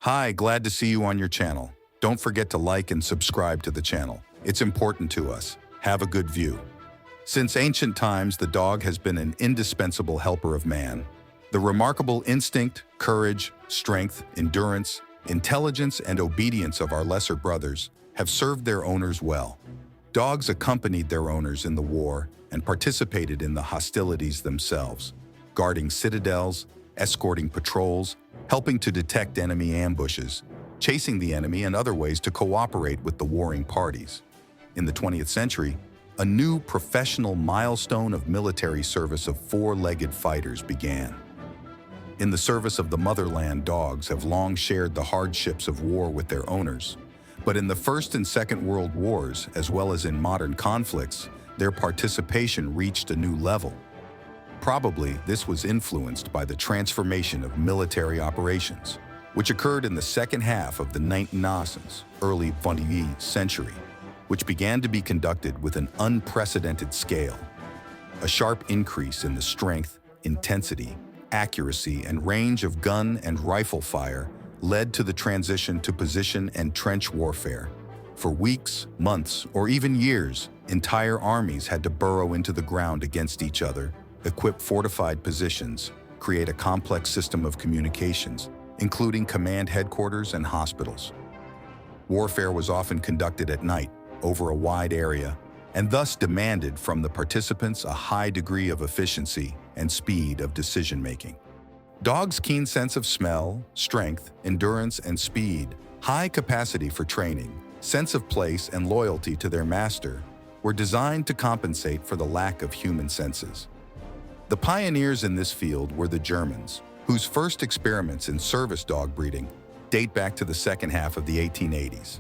Hi, glad to see you on your channel. Don't forget to like and subscribe to the channel. It's important to us. Have a good view. Since ancient times, the dog has been an indispensable helper of man. The remarkable instinct, courage, strength, endurance, intelligence, and obedience of our lesser brothers have served their owners well. Dogs accompanied their owners in the war and participated in the hostilities themselves, guarding citadels, escorting patrols, helping to detect enemy ambushes, chasing the enemy, and other ways to cooperate with the warring parties. In the 20th century, a new professional milestone of military service of four-legged fighters began. In the service of the motherland, dogs have long shared the hardships of war with their owners. But in the First and Second World Wars, as well as in modern conflicts, their participation reached a new level. Probably this was influenced by the transformation of military operations, which occurred in the second half of the 19th, early 20th century, which began to be conducted with an unprecedented scale. A sharp increase in the strength, intensity, accuracy, and range of gun and rifle fire led to the transition to position and trench warfare. For weeks, months, or even years, entire armies had to burrow into the ground against each other, equip fortified positions, create a complex system of communications, including command headquarters and hospitals. Warfare was often conducted at night, over a wide area, and thus demanded from the participants a high degree of efficiency and speed of decision-making. Dogs' keen sense of smell, strength, endurance, and speed, high capacity for training, sense of place, and loyalty to their master were designed to compensate for the lack of human senses. The pioneers in this field were the Germans, whose first experiments in service dog breeding date back to the second half of the 1880s.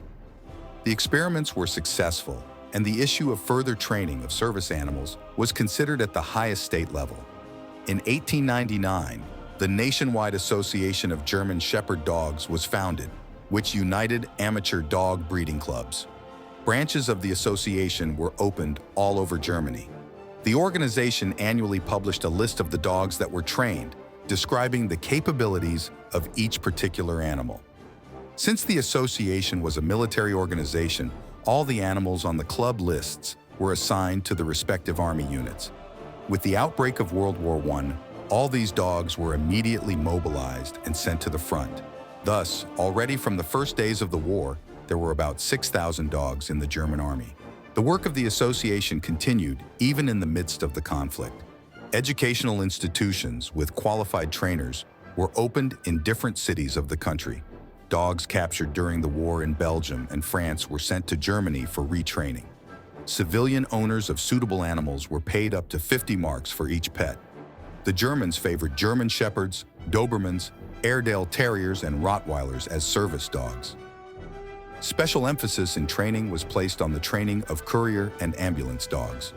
The experiments were successful, and the issue of further training of service animals was considered at the highest state level. In 1899, the Nationwide Association of German Shepherd Dogs was founded, which united amateur dog breeding clubs. Branches of the association were opened all over Germany. The organization annually published a list of the dogs that were trained, describing the capabilities of each particular animal. Since the association was a military organization, all the animals on the club lists were assigned to the respective army units. With the outbreak of World War I, all these dogs were immediately mobilized and sent to the front. Thus, already from the first days of the war, there were about 6,000 dogs in the German army. The work of the association continued even in the midst of the conflict. Educational institutions with qualified trainers were opened in different cities of the country. Dogs captured during the war in Belgium and France were sent to Germany for retraining. Civilian owners of suitable animals were paid up to 50 marks for each pet. The Germans favored German Shepherds, Dobermans, Airedale Terriers, and Rottweilers as service dogs. Special emphasis in training was placed on the training of courier and ambulance dogs.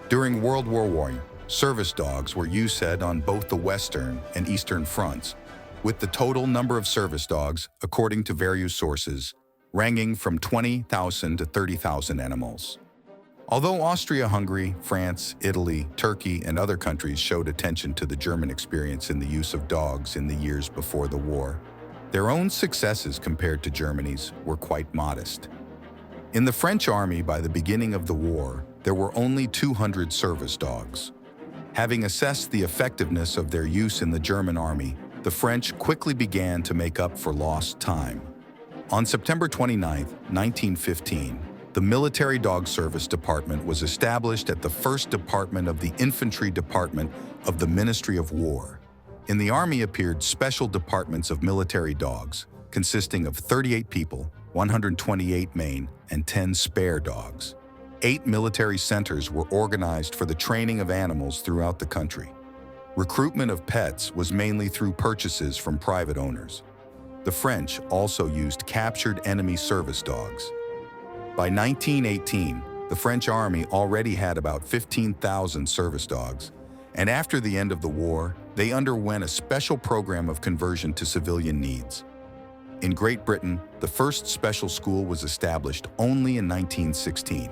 During World War I, service dogs were used on both the Western and Eastern fronts, with the total number of service dogs, according to various sources, ranging from 20,000 to 30,000 animals. Although Austria-Hungary, France, Italy, Turkey, and other countries showed attention to the German experience in the use of dogs in the years before the war, their own successes compared to Germany's were quite modest. In the French army by the beginning of the war, there were only 200 service dogs. Having assessed the effectiveness of their use in the German army, the French quickly began to make up for lost time. On September 29, 1915, the Military Dog Service Department was established at the 1st Department of the Infantry Department of the Ministry of War. In the Army appeared special departments of military dogs, consisting of 38 people, 128 main, and 10 spare dogs. 8 military centers were organized for the training of animals throughout the country. Recruitment of pets was mainly through purchases from private owners. The French also used captured enemy service dogs. By 1918, the French army already had about 15,000 service dogs, and after the end of the war, they underwent a special program of conversion to civilian needs. In Great Britain, the first special school was established only in 1916.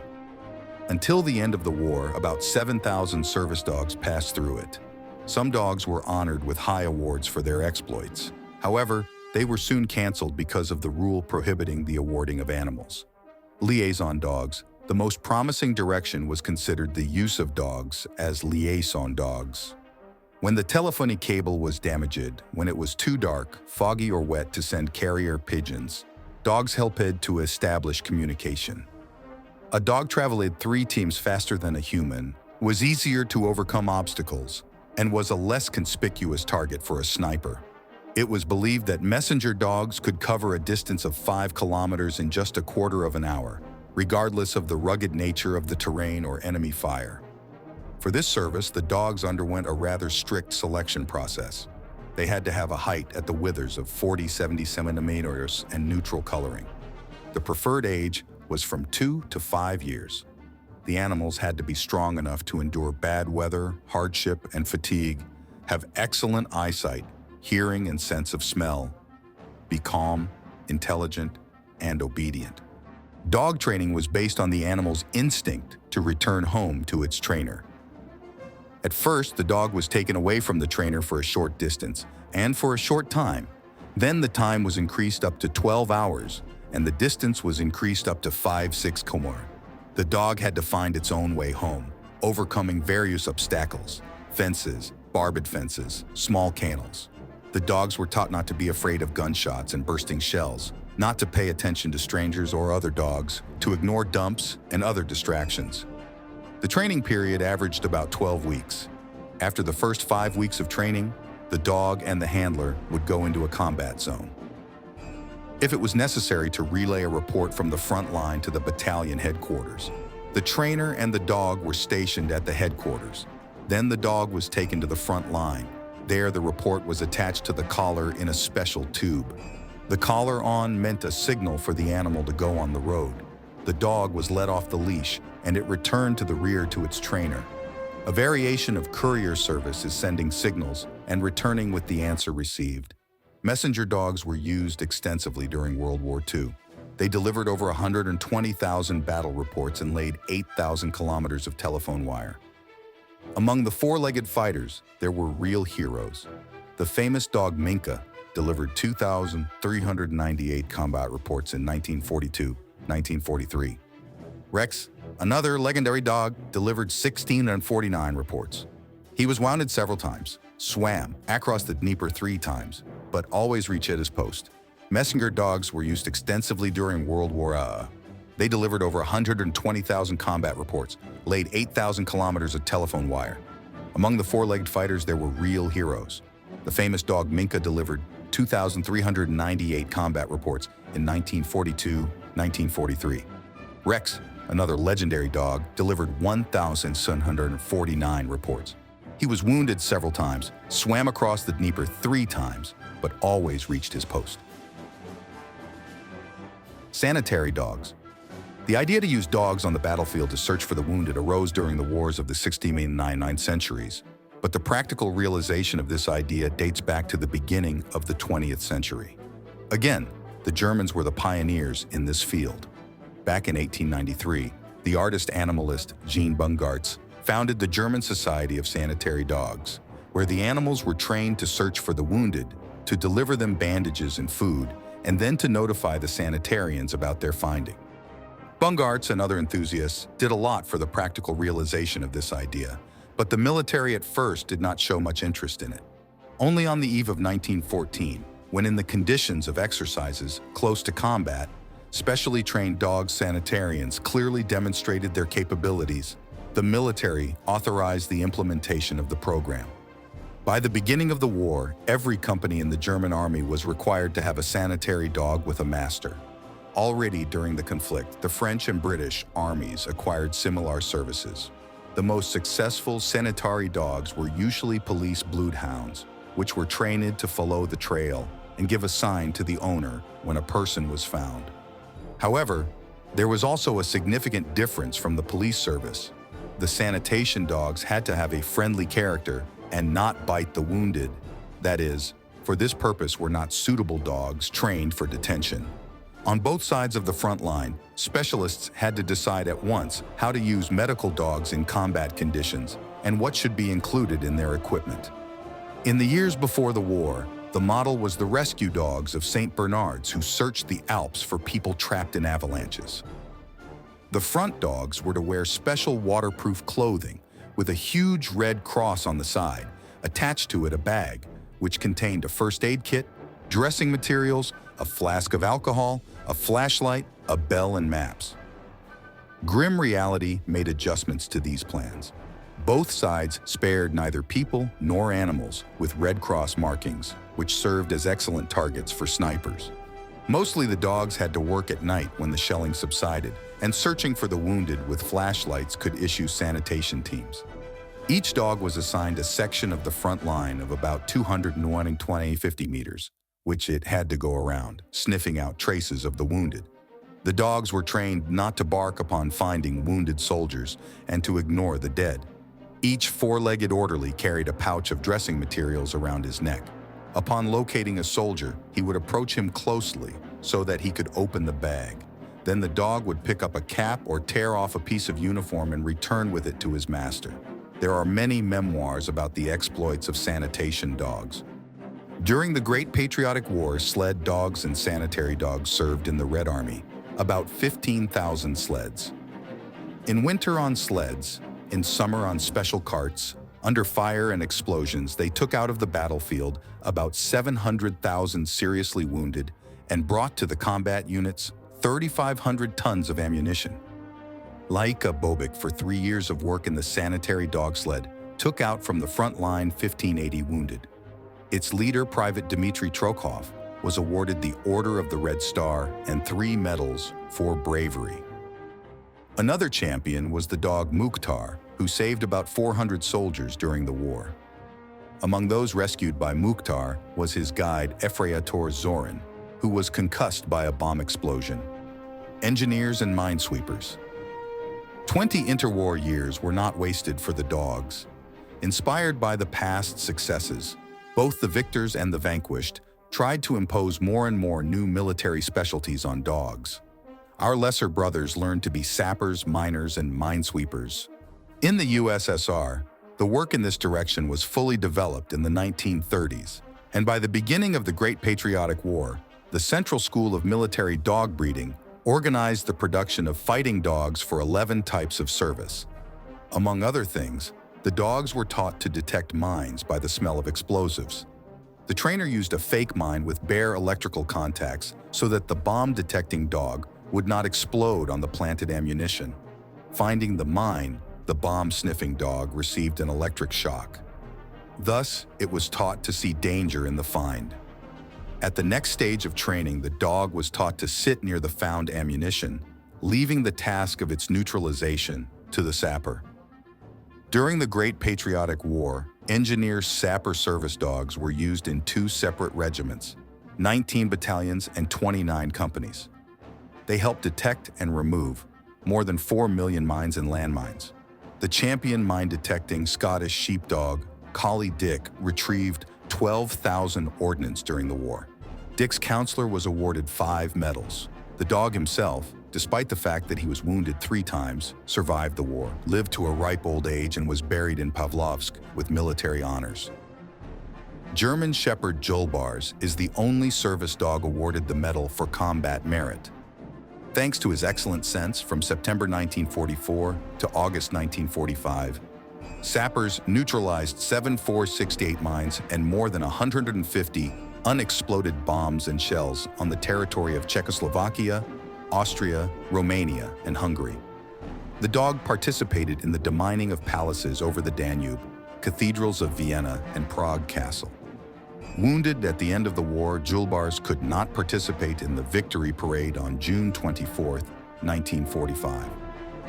Until the end of the war, about 7,000 service dogs passed through it. Some dogs were honored with high awards for their exploits. However, They were soon canceled because of the rule prohibiting the awarding of animals. Liaison dogs. The most promising direction was considered the use of dogs as liaison dogs. When the telephony cable was damaged, when it was too dark, foggy or wet to send carrier pigeons, dogs helped to establish communication. A dog traveled 3 times faster than a human, was easier to overcome obstacles, and was a less conspicuous target for a sniper. It was believed that messenger dogs could cover a distance of 5 kilometers in just a quarter of an hour, regardless of the rugged nature of the terrain or enemy fire. For this service, the dogs underwent a rather strict selection process. They had to have a height at the withers of 40-70 centimeters and neutral coloring. The preferred age was from 2 to 5 years. The animals had to be strong enough to endure bad weather, hardship, and fatigue, have excellent eyesight, hearing and sense of smell, be calm, intelligent, and obedient. Dog training was based on the animal's instinct to return home to its trainer. At first, the dog was taken away from the trainer for a short distance and for a short time. Then the time was increased up to 12 hours, and the distance was increased up to 5-6 km. The dog had to find its own way home, overcoming various obstacles, fences, barbed fences, small canals. The dogs were taught not to be afraid of gunshots and bursting shells, not to pay attention to strangers or other dogs, to ignore dumps and other distractions. The training period averaged about 12 weeks. After the first 5 weeks of training, the dog and the handler would go into a combat zone. If it was necessary to relay a report from the front line to the battalion headquarters, the trainer and the dog were stationed at the headquarters. Then the dog was taken to the front line. There, the report was attached to the collar in a special tube. The collar on meant a signal for the animal to go on the road. The dog was let off the leash, and it returned to the rear to its trainer. A variation of courier service is sending signals and returning with the answer received. Messenger dogs were used extensively during World War II. They delivered over 120,000 battle reports and laid 8,000 kilometers of telephone wire. Among the 4-legged fighters, there were real heroes. The famous dog Minka delivered 2,398 combat reports in 1942-1943. Rex, another legendary dog, delivered 1,649 reports. He was wounded several times, swam across the Dnieper 3 times, but always reached his post. Messenger dogs were used extensively during World War II. They delivered over 120,000 combat reports, laid 8,000 kilometers of telephone wire. Among the 4-legged fighters, there were real heroes. The famous dog Minka delivered 2,398 combat reports in 1942-1943. Rex, another legendary dog, delivered 1,749 reports. He was wounded several times, swam across the Dnieper 3 times, but always reached his post. Sanitary dogs. The idea to use dogs on the battlefield to search for the wounded arose during the wars of the 16th and 19th centuries, but the practical realization of this idea dates back to the beginning of the 20th century. Again, the Germans were the pioneers in this field. Back in 1893, the artist animalist Jean Bungartz founded the German Society of Sanitary Dogs, where the animals were trained to search for the wounded, to deliver them bandages and food, and then to notify the sanitarians about their finding. Bungartz and other enthusiasts did a lot for the practical realization of this idea, but the military at first did not show much interest in it. Only on the eve of 1914, when in the conditions of exercises close to combat, specially trained dog sanitarians clearly demonstrated their capabilities, the military authorized the implementation of the program. By the beginning of the war, every company in the German army was required to have a sanitary dog with a master. Already during the conflict, the French and British armies acquired similar services. The most successful sanitary dogs were usually police bloodhounds, which were trained to follow the trail and give a sign to the owner when a person was found. However, there was also a significant difference from the police service. The sanitation dogs had to have a friendly character and not bite the wounded. That is, for this purpose were not suitable dogs trained for detention. On both sides of the front line, specialists had to decide at once how to use medical dogs in combat conditions and what should be included in their equipment. In the years before the war, The model was the rescue dogs of St. Bernards who searched the Alps for people trapped in avalanches. The front dogs were to wear special waterproof clothing with a huge red cross on the side, attached to it a bag, which contained a first aid kit, dressing materials, a flask of alcohol, a flashlight, a bell, and maps. Grim reality made adjustments to these plans. Both sides spared neither people nor animals with Red Cross markings, which served as excellent targets for snipers. Mostly the dogs had to work at night when the shelling subsided, and searching for the wounded with flashlights could issue sanitation teams. Each dog was assigned a section of the front line of about 250 meters, which it had to go around, sniffing out traces of the wounded. The dogs were trained not to bark upon finding wounded soldiers and to ignore the dead. Each four-legged orderly carried a pouch of dressing materials around his neck. Upon locating a soldier, he would approach him closely so that he could open the bag. Then the dog would pick up a cap or tear off a piece of uniform and return with it to his master. There are many memoirs about the exploits of sanitation dogs. During the Great Patriotic War, sled dogs and sanitary dogs served in the Red Army, about 15,000 sleds. In winter on sleds, in summer on special carts, under fire and explosions, they took out of the battlefield about 700,000 seriously wounded and brought to the combat units 3,500 tons of ammunition. Laika Bobik, for 3 years of work in the sanitary dog sled, took out from the front line 1,580 wounded. Its leader, Private Dmitry Trokhov, was awarded the Order of the Red Star and 3 medals for bravery. Another champion was the dog Mukhtar, who saved about 400 soldiers during the war. Among those rescued by Mukhtar was his guide Efreator Zorin, who was concussed by a bomb explosion. Engineers and minesweepers. 20 interwar years were not wasted for the dogs. Inspired by the past successes, both the victors and the vanquished tried to impose more and more new military specialties on dogs. Our lesser brothers learned to be sappers, miners, and minesweepers. In the USSR, the work in this direction was fully developed in the 1930s, and by the beginning of the Great Patriotic War, the Central School of Military Dog Breeding organized the production of fighting dogs for 11 types of service. Among other things, the dogs were taught to detect mines by the smell of explosives. The trainer used a fake mine with bare electrical contacts so that the bomb-detecting dog would not explode on the planted ammunition. Finding the mine, the bomb-sniffing dog received an electric shock. Thus, it was taught to see danger in the find. At the next stage of training, the dog was taught to sit near the found ammunition, leaving the task of its neutralization to the sapper. During the Great Patriotic War, engineer sapper service dogs were used in 2 separate regiments, 19 battalions and 29 companies. They helped detect and remove more than 4 million mines and landmines. The champion mine-detecting Scottish sheepdog, Collie Dick, retrieved 12,000 ordnance during the war. Dick's counselor was awarded 5 medals. The dog himself, despite the fact that he was wounded 3 times, survived the war, lived to a ripe old age, and was buried in Pavlovsk with military honors. German Shepherd Julbars is the only service dog awarded the Medal for Combat Merit. Thanks to his excellent sense from September 1944 to August 1945, sappers neutralized 7,468 mines and more than 150 unexploded bombs and shells on the territory of Czechoslovakia, Austria, Romania, and Hungary. The dog participated in the demining of palaces over the Danube, cathedrals of Vienna and Prague Castle. Wounded at the end of the war, Julbars could not participate in the Victory Parade on June 24, 1945.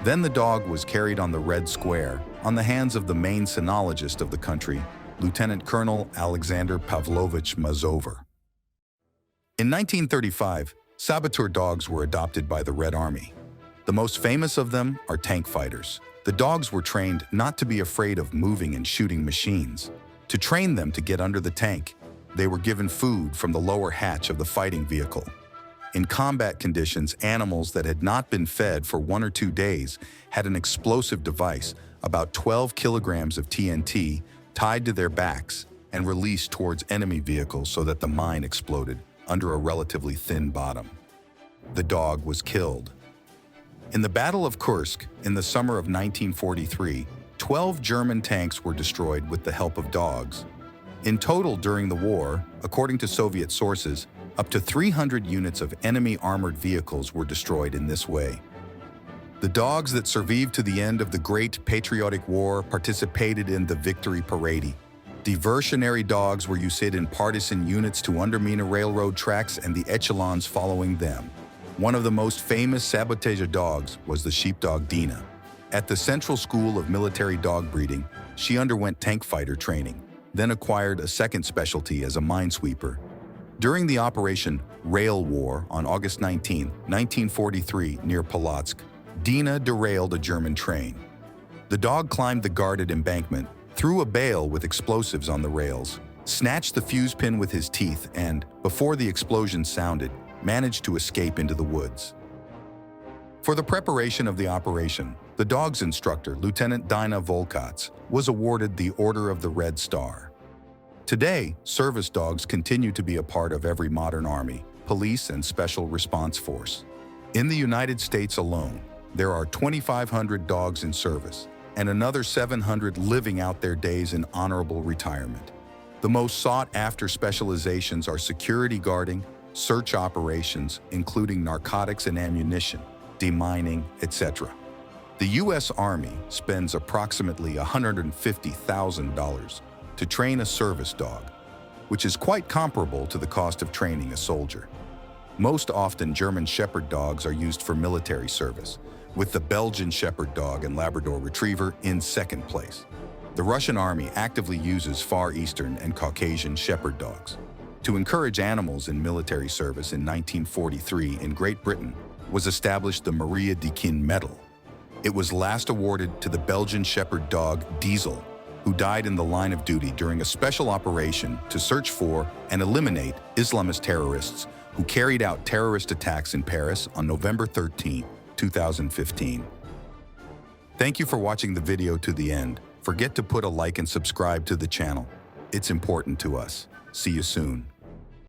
Then the dog was carried on the Red Square on the hands of the main sinologist of the country, Lieutenant Colonel Alexander Pavlovich Mazover. In 1935, saboteur dogs were adopted by the Red Army. The most famous of them are tank fighters. The dogs were trained not to be afraid of moving and shooting machines. To train them to get under the tank, they were given food from the lower hatch of the fighting vehicle. In combat conditions, animals that had not been fed for 1 or 2 days had an explosive device, about 12 kilograms of TNT, tied to their backs and released towards enemy vehicles so that the mine exploded under a relatively thin bottom. The dog was killed. In the Battle of Kursk, in the summer of 1943, 12 German tanks were destroyed with the help of dogs. In total during the war, according to Soviet sources, up to 300 units of enemy armored vehicles were destroyed in this way. The dogs that survived to the end of the Great Patriotic War participated in the Victory Parade. Diversionary dogs were used in partisan units to undermine railroad tracks and the echelons following them. One of the most famous sabotage dogs was the sheepdog Dina. At the Central School of Military Dog Breeding, she underwent tank fighter training, then acquired a second specialty as a minesweeper. During the Operation Rail War on August 19, 1943, near Polotsk, Dina derailed a German train. The dog climbed the guarded embankment, threw a bale with explosives on the rails, snatched the fuse pin with his teeth, and, before the explosion sounded, managed to escape into the woods. For the preparation of the operation, the dog's instructor, Lieutenant Dina Volkatz, was awarded the Order of the Red Star. Today, service dogs continue to be a part of every modern army, police, and special response force. In the United States alone, there are 2,500 dogs in service, and another 700 living out their days in honorable retirement. The most sought-after specializations are security guarding, search operations, including narcotics and ammunition, demining, etc. The U.S. Army spends approximately $150,000 to train a service dog, which is quite comparable to the cost of training a soldier. Most often, German Shepherd dogs are used for military service, with the Belgian Shepherd dog and Labrador Retriever in second place. The Russian Army actively uses Far Eastern and Caucasian Shepherd dogs. To encourage animals in military service in 1943 in Great Britain was established the Maria Deakin Medal. It was last awarded to the Belgian Shepherd dog Diesel, who died in the line of duty during a special operation to search for and eliminate Islamist terrorists who carried out terrorist attacks in Paris on November 13, 2015. Thank you for watching the video to the end. Forget to put a like and subscribe to the channel. It's important to us. See you soon.